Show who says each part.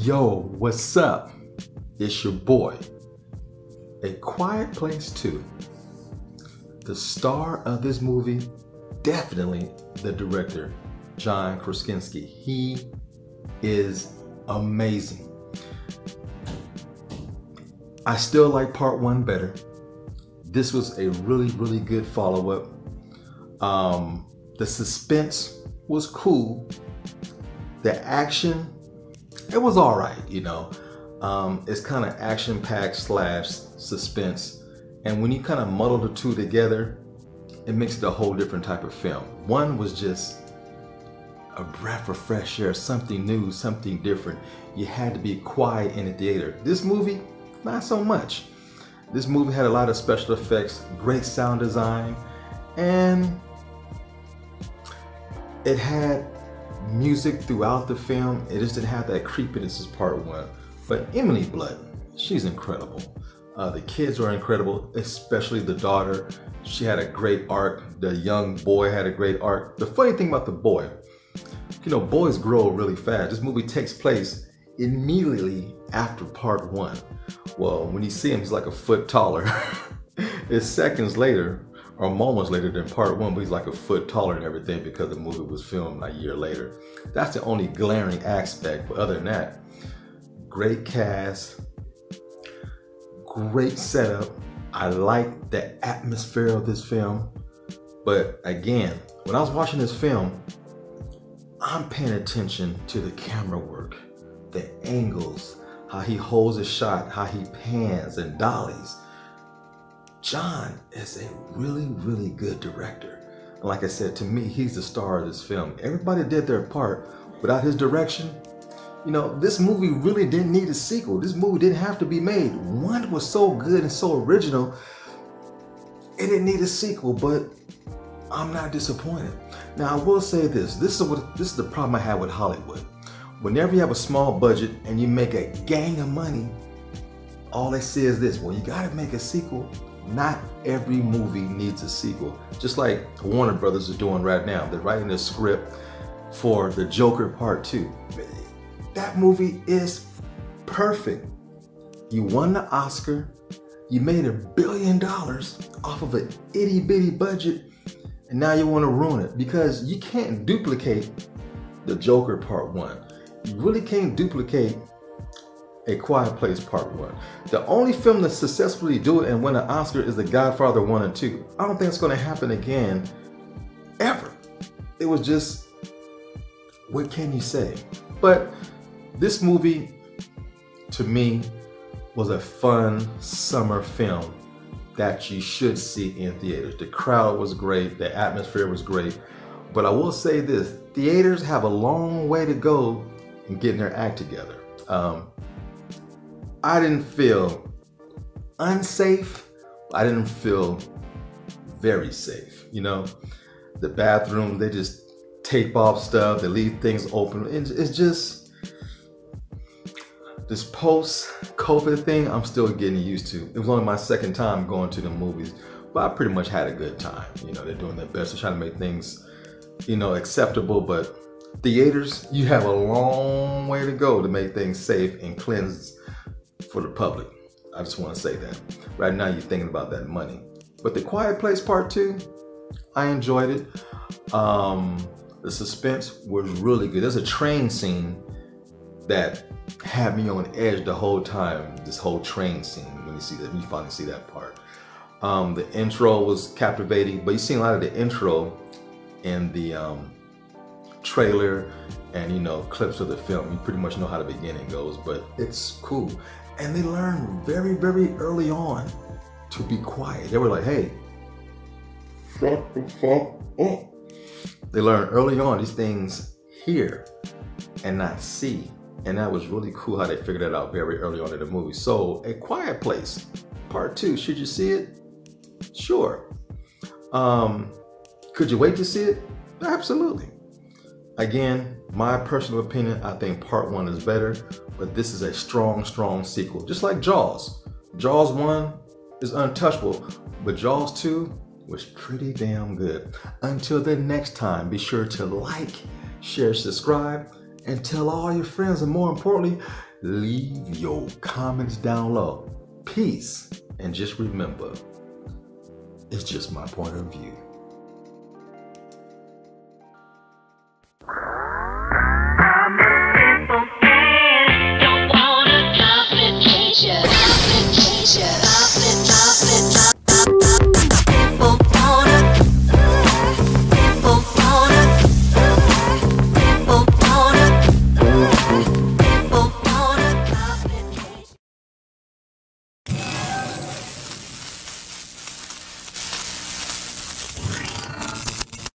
Speaker 1: Yo, what's up? It's your boy. A Quiet Place 2. The star of this movie, definitely the director, John Krasinski. He is amazing. I still like part one better. This was a really good follow-up. The suspense was cool. The action, it was all right, you know. It's kind of action-packed / suspense. And when you kind of muddle the two together, it makes it a whole different type of film. One was just a breath of fresh air, something new, something different. You had to be quiet in the theater. This movie, not so much. This movie had a lot of special effects, great sound design, and it had music throughout the film. It just didn't have that creepiness as part one. But Emily Blunt, she's incredible. The kids are incredible, especially the daughter. She had a great arc. The young boy had a great arc. The funny thing about the boy, you know, boys grow really fast. This movie takes place immediately after part one. Well, when you see him, he's like a foot taller. It's seconds later, or moments later than part one, but he's like a foot taller and everything because the movie was filmed a year later. That's the only glaring aspect, but other than that, great cast, great setup. I like the atmosphere of this film. But again, when I was watching this film, I'm paying attention to the camera work, the angles, how he holds a shot, how he pans and dollies. John is a really good director. And like I said, to me, he's the star of this film. Everybody did their part. Without his direction, you know, this movie really didn't need a sequel. This movie didn't have to be made. One was so good and so original, it didn't need a sequel, but I'm not disappointed. Now, I will say this. This is the problem I have with Hollywood. Whenever you have a small budget and you make a gang of money, all they say is this: well, you gotta make a sequel. Not every movie needs a sequel. Just like Warner Brothers is doing right now. They're writing a script for The Joker Part 2. That movie is perfect. You won the Oscar. You made $1 billion off of an itty bitty budget, and now you want to ruin it because you can't duplicate The Joker Part 1. You really can't duplicate A Quiet Place Part 1. The only film that successfully do it and win an Oscar is The Godfather 1 and 2. I don't think it's going to happen again, ever. It was just, what can you say? But this movie, to me, was a fun summer film that you should see in theaters. The crowd was great, the atmosphere was great, but I will say this: theaters have a long way to go in getting their act together. I didn't feel unsafe. I didn't feel very safe. You know, the bathroom, they just tape off stuff, they leave things open. It's just, this post-COVID thing, I'm still getting used to. It was only my second time going to the movies, but I pretty much had a good time. You know, they're doing their best to try to make things, you know, acceptable, but theaters, you have a long way to go to make things safe and cleansed for the public. I just want to say that. Right now, you're thinking about that money. But The Quiet Place Part 2, I enjoyed it. The suspense was really good. There's a train scene that had me on edge the whole time. This whole train scene, when you see that, when you finally see that part. The intro was captivating, but you see a lot of the intro in the trailer and, you know, clips of the film. You pretty much know how the beginning goes, but it's cool. And they learned very early on to be quiet. They were like, hey, shut the fuck up. They learned early on these things hear and not see. And that was really cool how they figured that out very early on in the movie. So, A Quiet Place Part 2, should you see it? Sure. Could you wait to see it? Absolutely. Again, my personal opinion, I think Part 1 is better, but this is a strong sequel. Just like Jaws. Jaws 1 is untouchable, but Jaws 2 was pretty damn good. Until the next time, be sure to like, share, subscribe, and tell all your friends, and more importantly, Leave your comments down below. Peace. And just remember, it's just my point of view.